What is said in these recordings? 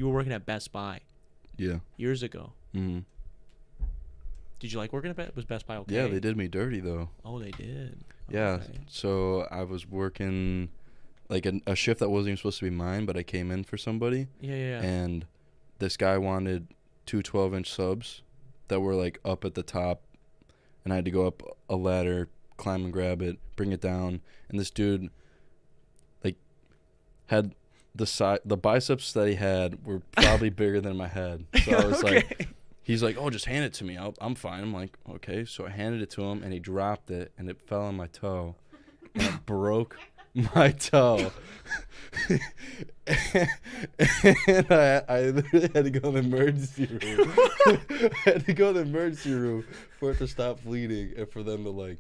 You were working at Best Buy. Yeah. Years ago. Mm-hmm. Did you like working at Was Best Buy okay? Yeah, they did me dirty though. Oh, they did. Yeah. Okay. So I was working like a shift that wasn't even supposed to be mine, but I came in for somebody. Yeah. And this guy wanted two 12-inch subs that were like up at the top, and I had to go up a ladder, climb and grab it, bring it down, and this dude like had the biceps that he had were probably bigger than my head. So I was like, he's like, "Oh, just hand it to me. I'm fine." I'm like, "Okay." So I handed it to him, and he dropped it, and it fell on my toe, and it broke my toe. And I literally had to go to the emergency room. I had to go to the emergency room for it to stop bleeding, and for them to like,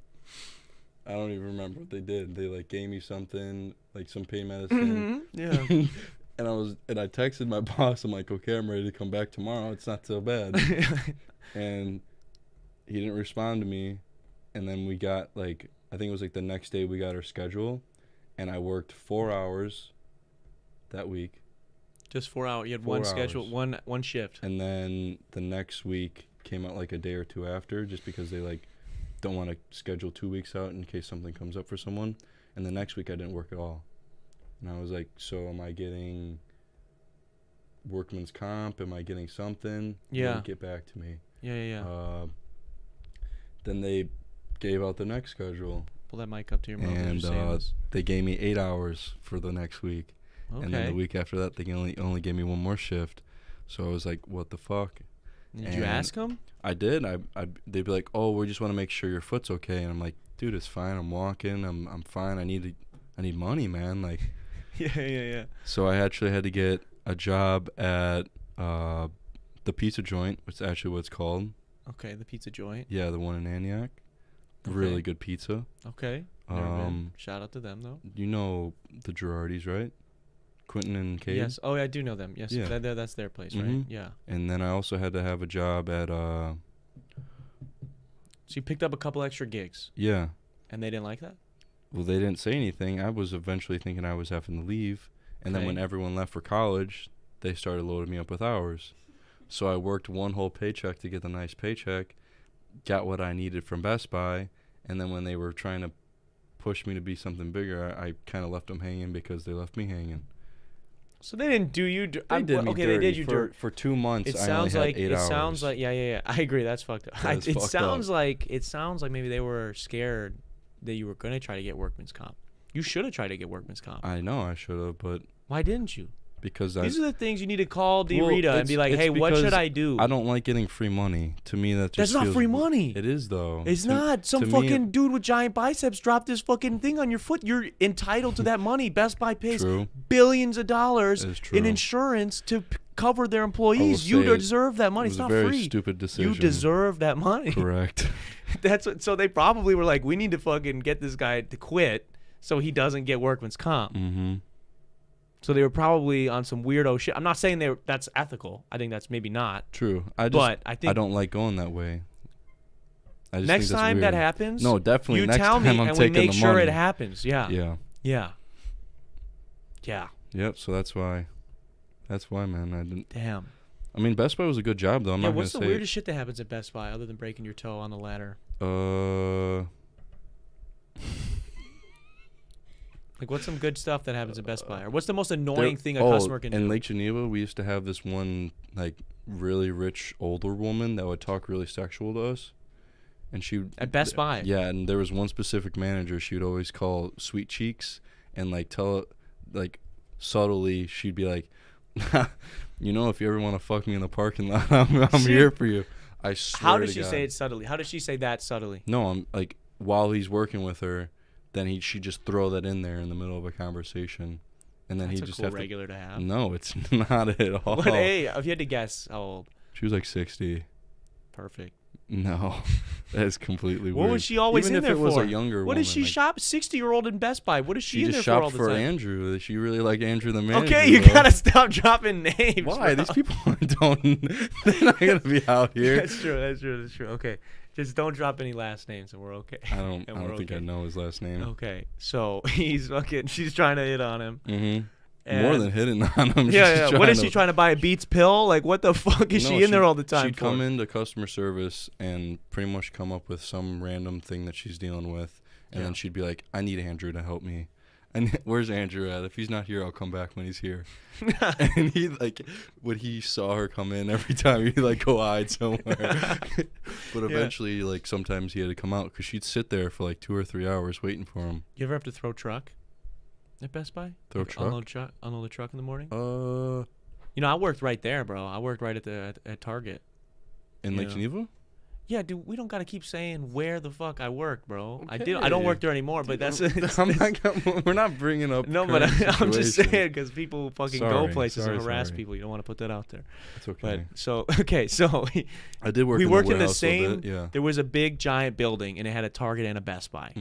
I don't even remember what they did. They like gave me something, like some pain medicine. Mm-hmm. Yeah. And I texted my boss. I'm like, "Okay, I'm ready to come back tomorrow. It's not so bad." And he didn't respond to me. And then we got like, I think it was like the next day we got our schedule, and I worked 4 hours that week. Just 4 hours. You had 4 one schedule, hours. one shift. And then the next week came out like a day or two after, just because they like don't want to schedule 2 weeks out in case something comes up for someone. And the next week I didn't work at all. And I was like, so am I getting workman's comp? Am I getting something? Yeah. Get back to me. Yeah. Then they gave out the next schedule. Pull that mic up to your mouth. And they gave me 8 hours for the next week. Okay. And then the week after that, they only gave me one more shift. So I was like, what the fuck? Did you ask them? I did. They'd be like, "Oh, we just want to make sure your foot's okay." And I'm like, "Dude, it's fine. I'm walking. I'm fine. I need money, man." Like, yeah. So I actually had to get a job at the pizza joint, which is actually what it's called. Okay, the pizza joint. Yeah, the one in Antioch. Okay. Really good pizza. Okay. Never been. Shout out to them though. You know the Girardis, right? Quentin and Kate. Yes. Oh, yeah, I do know them. Yes. Yeah. That's their place, Mm-hmm. right? Yeah. And then I also had to have a job at So you picked up a couple extra gigs. Yeah. And they didn't like that? Well, they didn't say anything. I was eventually thinking I was having to leave. And then when everyone left for college, they started loading me up with hours. So I worked one whole paycheck to get the nice paycheck, got what I needed from Best Buy, and then when they were trying to push me to be something bigger, I kind of left them hanging because they left me hanging. So they didn't do you They did me dirty. they did you dirty. For 2 months, It I sounds only like had 8 hours. It sounds like yeah. I agree. That's fucked up. It sounds like maybe they were scared that you were gonna try to get workman's comp. You should have tried to get workman's comp. I know I should have, but Why didn't you? because These are the things you need to call Rita and be like, "Hey, what should I do?" I don't like getting free money. To me, that just That's not feels free money. It is though. It's not. Some fucking dude with giant biceps dropped this fucking thing on your foot. You're entitled to that money. Best Buy pays billions of dollars in insurance to cover their employees. You deserve that money. It's not free. It was a very stupid decision. You deserve that money. Correct. So they probably were like, we need to fucking get this guy to quit so he doesn't get workman's comp. Mm-hmm. So they were probably on some weirdo shit. I'm not saying that's ethical. I think that's maybe not. True. I think I don't like going that way. I just next think that's time weird. that happens, no, definitely. You next tell me, time I'm and we taking make the sure money. it happens. Yeah. Yeah. Yeah. Yep. So that's why, man. I didn't. Damn. I mean, Best Buy was a good job though. I'm not gonna what's say. the weirdest shit that happens at Best Buy other than breaking your toe on the ladder? Like, what's some good stuff that happens at Best Buy? Or what's the most annoying thing a customer can do? In Lake Geneva, we used to have this one, like, really rich older woman that would talk really sexual to us. And she at Best Buy? Yeah, and there was one specific manager she would always call Sweet Cheeks. And, like, subtly, she'd be like, you know, if you ever want to fuck me in the parking lot, I'm here for you. I swear How does to she God. say it subtly? How does she say that subtly? No, I'm, like, while he's working with her, then she'd just throw that in there in the middle of a conversation, and then That's he'd a just cool have regular to have. No, it's not at all. What age? If you had to guess, how old? She was like 60. Perfect. No, that is completely weird. What was she always Even in there for? Even if it was a younger what woman. does she shop? 60-year-old in Best Buy. What is she in there for all the time? She just shopped for Andrew. She really liked Andrew the manager. Okay, you gotta stop dropping names. Why? Bro. These people don't. They're not gonna be out here. That's true. Okay, just don't drop any last names, and we're okay. I don't think okay. I know his last name. Okay, so he's fucking. She's trying to hit on him. Mm-hmm. More than hitting on him. Yeah. What is she trying to buy? A Beats pill? Like, what the fuck is she in there all the time She'd for? come into customer service and pretty much come up with some random thing that she's dealing with. And then she'd be like, I need Andrew to help me. And where's Andrew at? If he's not here, I'll come back when he's here. And he, like, when he saw her come in, every time he'd, like, go hide somewhere. But eventually, like, sometimes he had to come out because she'd sit there for, like, 2 or 3 hours waiting for him. You ever have to throw truck at Best Buy? Throw truck? Unload the truck in the morning? You know, I worked right there, bro. I worked right at Target. In Lake Geneva? Yeah, dude, we don't gotta keep saying where the fuck I work, bro. Okay. I don't work there anymore, but we're not bringing up. No, but I'm just saying because people fucking go places and harass people. You don't want to put that out there. It's okay. But so I did work. We worked in the same. same. Yeah. There was a big giant building, and it had a Target and a Best Buy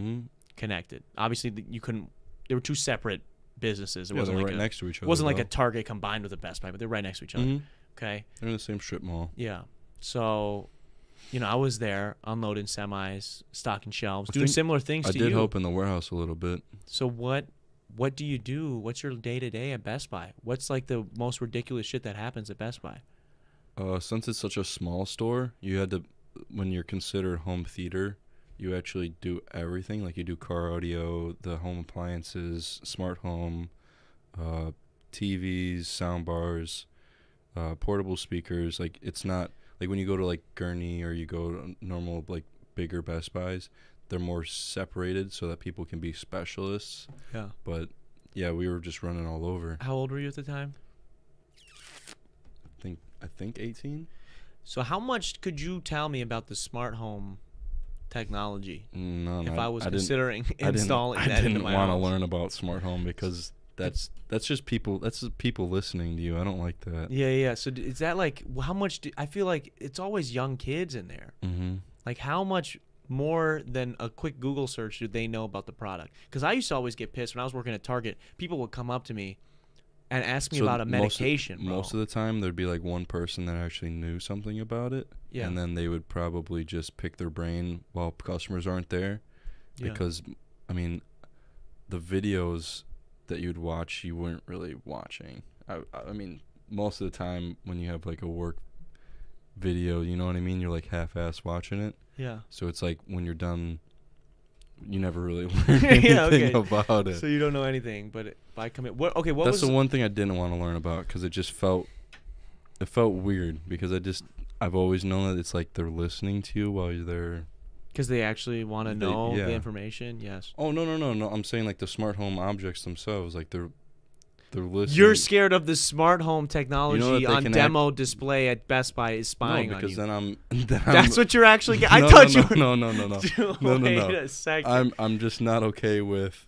connected. Obviously, you couldn't. They were two separate businesses. It wasn't like right next to each other. It wasn't like a Target combined with a Best Buy, but they're right next to each other. Okay. They're in the same strip mall. Yeah. So. You know, I was there unloading semis, stocking shelves, doing similar things to you. I did help in the warehouse a little bit. So what do you do? What's your day-to-day at Best Buy? What's like the most ridiculous shit that happens at Best Buy? Since it's such a small store, you had to, when you're considered home theater, you actually do everything. Like you do car audio, the home appliances, smart home, TVs, sound bars, portable speakers. Like it's not... Like when you go to like Gurney or you go to normal like bigger Best Buys, they're more separated so that people can be specialists. Yeah. But yeah, we were just running all over. How old were you at the time? I think 18. So how much could you tell me about the smart home technology? No, if I was considering installing that into my house. I didn't want to learn about smart home because that's just people. That's just people listening to you. I don't like that. Yeah. So is that like how much? I feel like it's always young kids in there. Like how much more than a quick Google search do they know about the product? Because I used to always get pissed when I was working at Target. People would come up to me and ask me about a medication. Most of the time, there'd be like one person that actually knew something about it, and then they would probably just pick their brain while customers aren't there, because I mean, the videos that you'd watch, you weren't really watching. I mean, most of the time when you have like a work video, you know what I mean? You're like half-ass watching it. Yeah. So it's like when you're done, you never really learn anything about it. So you don't know anything, but if I come in, That's the one thing I didn't want to learn about because it just felt weird because I've always known that it's like they're listening to you while you're there. Because they actually want to know the information. Yes. Oh no! I'm saying like the smart home objects themselves, like they're listening. You're scared of the smart home technology on demo display at Best Buy is spying on you. No, because then That's what you're actually. I thought you were. No. Wait a second. I'm just not okay with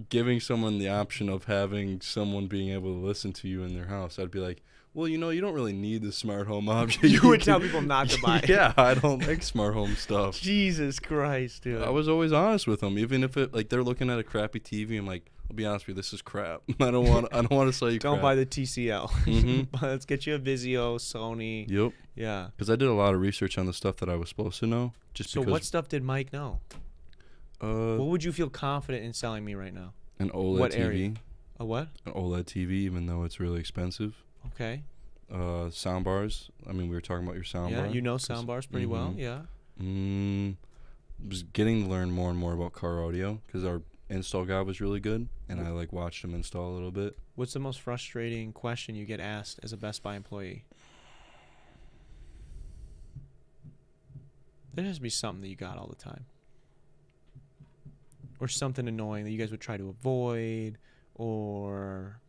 giving someone the option of having someone being able to listen to you in their house. I'd be like, well, you don't really need the smart home object. You would tell people not to buy it. Yeah, I don't like smart home stuff. Jesus Christ, dude. I was always honest with them, even if it like they're looking at a crappy TV. I'm like, I'll be honest with you, this is crap. I don't want to sell you. Don't crap. buy the TCL. Let's get you a Vizio, Sony. Yep. Yeah. Because I did a lot of research on the stuff that I was supposed to know. So what stuff did Mike know? What would you feel confident in selling me right now? An OLED TV. Area? A what? An OLED TV, even though it's really expensive. Okay. Sound bars. I mean, we were talking about your sound bar. Yeah, you know sound bars pretty well. Yeah. Was getting to learn more and more about car audio because our install guy was really good, and I like watched him install a little bit. What's the most frustrating question you get asked as a Best Buy employee? There has to be something that you got all the time. Or something annoying that you guys would try to avoid, or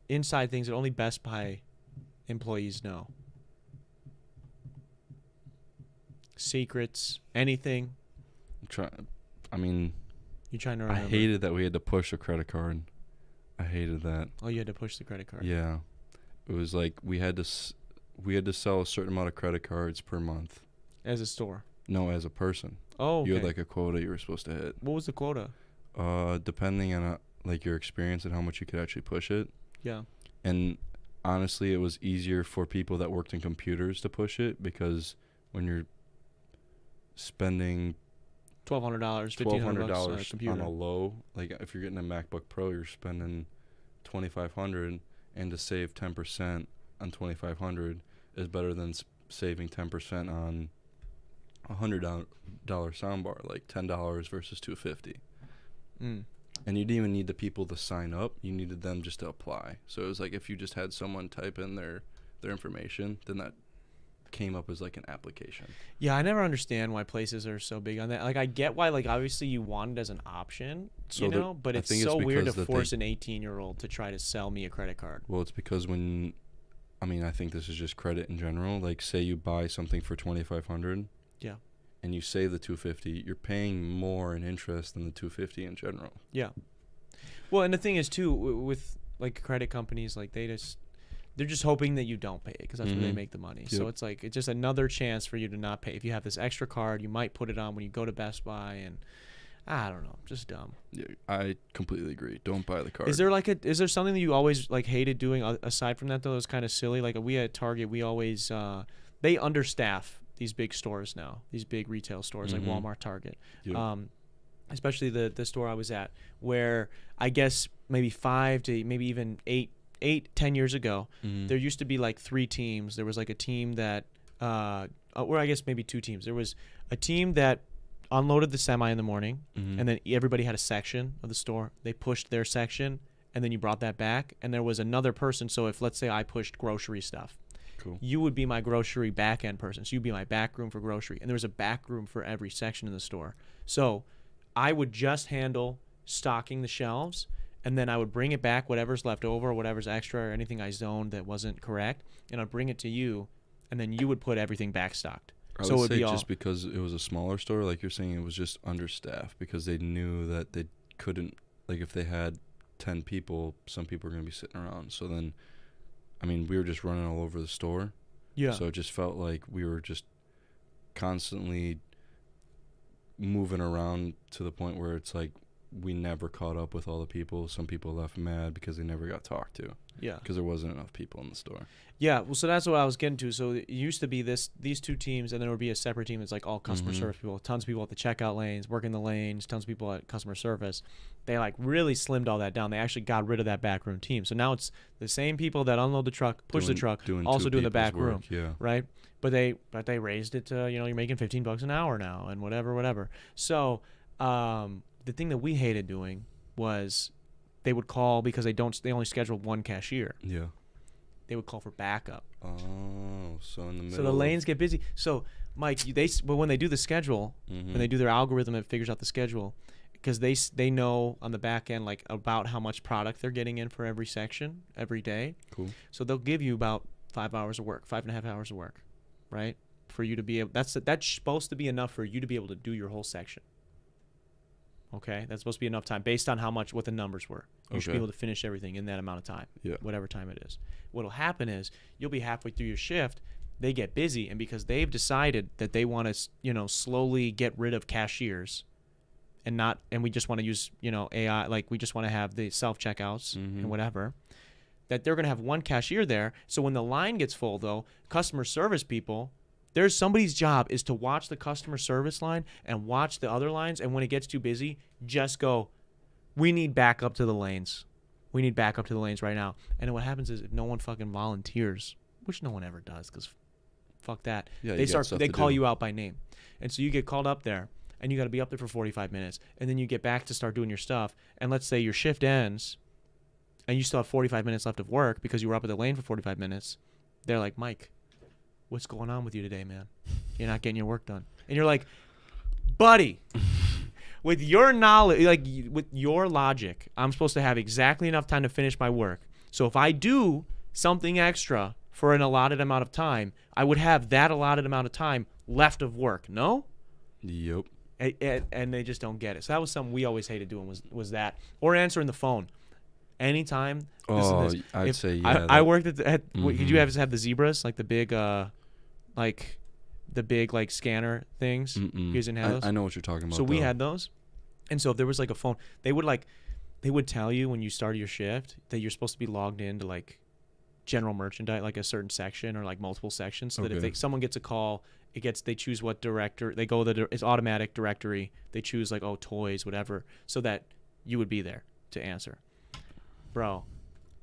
inside things that only Best Buy employees know. Secrets, anything. You're trying to remember. I hated that we had to push a credit card. I hated that. Oh, you had to push the credit card. Yeah. It was like we had to sell a certain amount of credit cards per month. As a store? No, as a person. Oh, okay. You had like a quota you were supposed to hit. What was the quota? Depending on like your experience and how much you could actually push it. Yeah. And honestly, it was easier for people that worked in computers to push it because when you're spending $1,200, $1,500 on a low, like if you're getting a MacBook Pro, you're spending $2,500, and to save 10% on $2,500 is better than saving 10% on $100 soundbar, like $10 versus $250. And you didn't even need the people to sign up. You needed them just to apply. So it was like if you just had someone type in their information, then that came up as like an application. Yeah, I never understand why places are so big on that. Like, I get why, like, obviously you want it as an option, So you know, but it's so weird to that force an 18-year-old to try to sell me a credit card. Well, it's because I think this is just credit in general. Like, say you buy something for $2,500. Yeah. And you save the $250, you're paying more in interest than the $250 in general. Yeah. Well, and the thing is too, with like credit companies, like they're just hoping that you don't pay it because that's where they make the money. Yep. So it's like it's just another chance for you to not pay. If you have this extra card, you might put it on when you go to Best Buy, and I don't know, just dumb. Yeah, I completely agree. Don't buy the card. Is there something that you always like hated doing aside from that though? It was kind of silly. Like we at Target, we always they understaff these big stores now, these big retail stores like Walmart, Target. Yep. Especially the store I was at, where I guess maybe 5 to maybe even 10 years ago, there used to be like 3 teams. There was like a team that, or I guess maybe 2 teams. There was a team that unloaded the semi in the morning, and then everybody had a section of the store. They pushed their section, and then you brought that back. And there was another person. So if, let's say, I pushed grocery stuff, cool, you would be my grocery back end person. So you'd be my back room for grocery. And there was a back room for every section in the store. So I would just handle stocking the shelves, and then I would bring it back, whatever's left over, whatever's extra, or anything I zoned that wasn't correct, and I'd bring it to you, and then you would put everything back stocked. I would say just because it was a smaller store, like you're saying, it was just understaffed because they knew that they couldn't, like if they had 10 people, some people were going to be sitting around. So then, I mean, we were just running all over the store. Yeah. So it just felt like we were just constantly moving around to the point where it's like we never caught up with all the people. Some people left mad because they never got talked to. Yeah. Because there wasn't enough people in the store. Yeah. Well, so that's what I was getting to. So it used to be these 2 teams, and then there would be a separate team that's like all customer service people, tons of people at the checkout lanes, working the lanes, tons of people at customer service. They like really slimmed all that down. They actually got rid of that backroom team. So now it's the same people that unload the truck, push the truck, also doing the back room. Yeah. Right. But they raised it to, you're making $15 an hour now and whatever. So the thing that we hated doing was they would call because they only scheduled 1 cashier. Yeah. They would call for backup. Oh, so in the middle. So the lanes get busy. So Mike, but when they do the schedule, when they do their algorithm that figures out the schedule, because they know on the back end like about how much product they're getting in for every section every day. Cool. So they'll give you about 5 hours of work, 5.5 hours of work, right? For you to be able, that's supposed to be enough for you to be able to do your whole section. Okay, that's supposed to be enough time based on what the numbers were. You should be able to finish everything in that amount of time, whatever time it is. What'll happen is you'll be halfway through your shift, they get busy, and because they've decided that they want to, slowly get rid of cashiers, and we just want to use, AI, like we just want to have the self checkouts and whatever, that they're gonna have 1 cashier there. So when the line gets full, though, customer service people. There's somebody's job is to watch the customer service line and watch the other lines. And when it gets too busy, just go, we need backup to the lanes. We need backup to the lanes right now. And then what happens is if no one fucking volunteers, which no one ever does because fuck that. Yeah, they call you out by name. And so you get called up there and you got to be up there for 45 minutes. And then you get back to start doing your stuff. And let's say your shift ends and you still have 45 minutes left of work because you were up at the lane for 45 minutes. They're like, Mike, what's going on with you today, man? You're not getting your work done. And you're like, buddy, with your knowledge, like with your logic, I'm supposed to have exactly enough time to finish my work. So if I do something extra for an allotted amount of time, I would have that allotted amount of time left of work. No? Yep. And they just don't get it. So that was something we always hated doing was that. Or answering the phone. Anytime. I'd say, yeah. I worked at did you ever have the zebras, like the big scanner things? You guys didn't have those? I know what you're talking about. So we had those. And so if there was like a phone, they would tell you when you started your shift that you're supposed to be logged into like general merchandise, like a certain section or like multiple sections, so that if someone gets a call, they choose what director, they go it's automatic directory. They choose like, toys, whatever, so that you would be there to answer. Bro,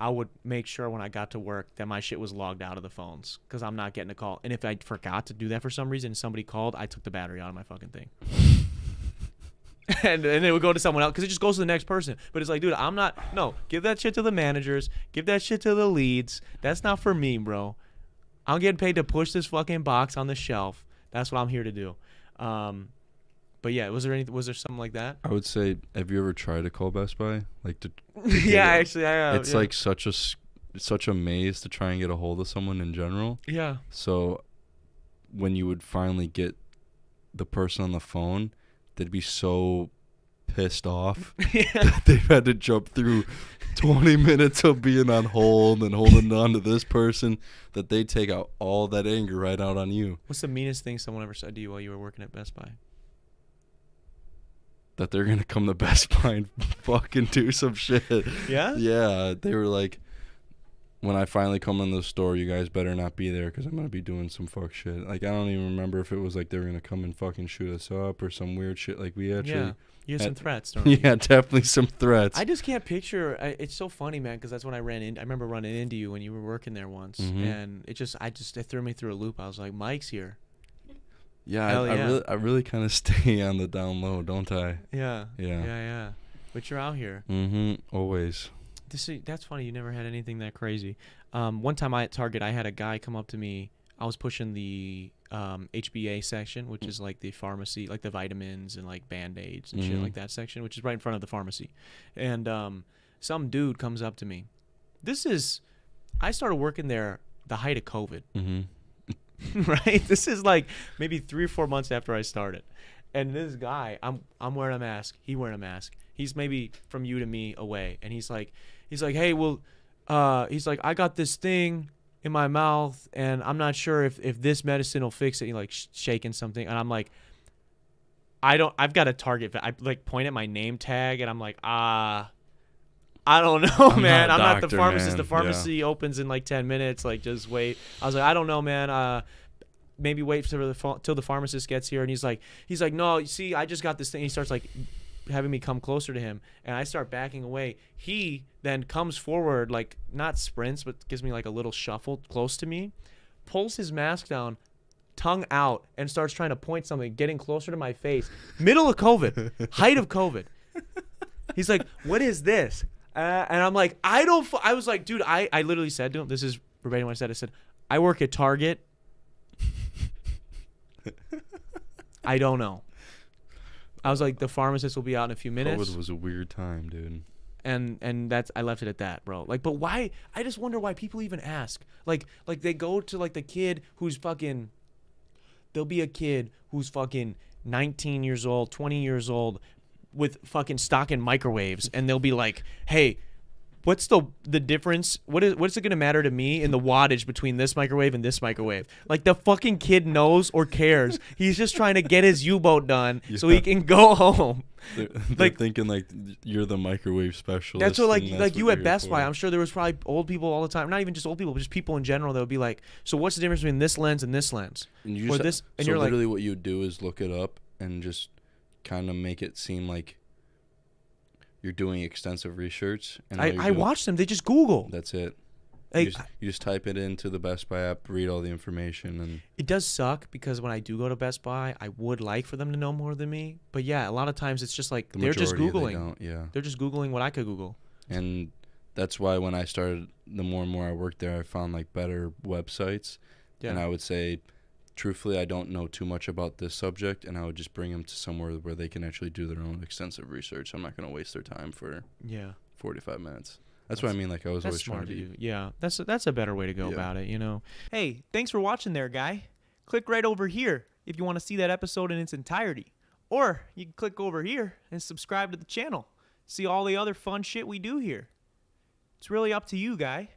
I would make sure when I got to work that my shit was logged out of the phones because I'm not getting a call. And if I forgot to do that for some reason and somebody called, I took the battery out of my fucking thing. and it would go to someone else because it just goes to the next person. But it's like, dude, give that shit to the managers. Give that shit to the leads. That's not for me, bro. I'm getting paid to push this fucking box on the shelf. That's what I'm here to do. But yeah, was there something like that? I would say, have you ever tried to call Best Buy? Like to yeah, actually, I have. It's like such a maze to try and get a hold of someone in general. Yeah. So when you would finally get the person on the phone, they'd be so pissed off that they've had to jump through 20 minutes of being on hold and holding on to this person that they take out all that anger right out on you. What's the meanest thing someone ever said to you while you were working at Best Buy? That they're going to come to Best Buy and fucking do some shit. Yeah? Yeah. They were like, when I finally come in the store, you guys better not be there because I'm going to be doing some fuck shit. Like, I don't even remember if it was like they were going to come and fucking shoot us up or some weird shit. Like, we actually... Yeah. You had some threats, don't you? Yeah, definitely some threats. I just can't picture... it's so funny, man, because that's when I remember running into you when you were working there once. Mm-hmm. And it threw me through a loop. I was like, Mike's here. Yeah, I really kind of stay on the down low, don't I? Yeah. But you're out here. Mm-hmm. Always. That's funny. You never had anything that crazy. One time at Target, I had a guy come up to me. I was pushing the HBA section, which is like the pharmacy, like the vitamins and like Band-Aids and shit like that section, which is right in front of the pharmacy. And some dude comes up to me. I started working there the height of COVID. Mm-hmm. Right? This is like maybe 3 or 4 months after I started. And this guy, I'm wearing a mask. He wearing a mask. He's maybe from you to me away. And he's like, hey, well, he's like, I got this thing in my mouth and I'm not sure if this medicine will fix it. He like shaking something. And I'm like, I've got a Target. I like point at my name tag and I'm like, I don't know, man. I'm not the pharmacist. Man. The pharmacy opens in like 10 minutes. Like, just wait. I was like, I don't know, man. Maybe wait till the pharmacist gets here. And he's like, no, you see, I just got this thing. He starts like having me come closer to him, and I start backing away. He then comes forward, like not sprints, but gives me like a little shuffle close to me, pulls his mask down, tongue out, and starts trying to point something, getting closer to my face. Middle of COVID, height of COVID. He's like, what is this? And I'm like, I was like, dude, I literally said to him, this is verbatim what I said. I said, I work at Target. I don't know. I was like, the pharmacist will be out in a few minutes. COVID was a weird time, dude. And that's, I left it at that, bro. Like, but why? I just wonder why people even ask. Like they go to like the kid who's fucking, there'll be a kid who's fucking 19 years old, 20 years old, with fucking stock in microwaves, and they'll be like, hey, what's the difference? What's it gonna matter to me in the wattage between this microwave and this microwave? Like, the fucking kid knows or cares. He's just trying to get his U-boat done so he can go home. They're like thinking like you're the microwave specialist. That's what like you at Best Buy. I'm sure there was probably old people all the time. Not even just old people, but just people in general that would be like, so what's the difference between this lens and this lens? And you're literally like, what you do is look it up and just kind of make it seem like you're doing extensive research. And I watch them. They just Google. That's it. You just type it into the Best Buy app, read all the information. And it does suck because when I do go to Best Buy, I would like for them to know more than me. But yeah, a lot of times it's just like they're just Googling. They're just Googling what I could Google. And that's why when I started, the more and more I worked there, I found like better websites. Yeah. And I would say, truthfully, I don't know too much about this subject, and I would just bring them to somewhere where they can actually do their own extensive research. I'm not going to waste their time for 45 minutes. That's what I mean. Like, I was always trying to do. Yeah, that's a better way to go about it, you know. Hey, thanks for watching there, guy. Click right over here if you want to see that episode in its entirety. Or you can click over here and subscribe to the channel. See all the other fun shit we do here. It's really up to you, guy.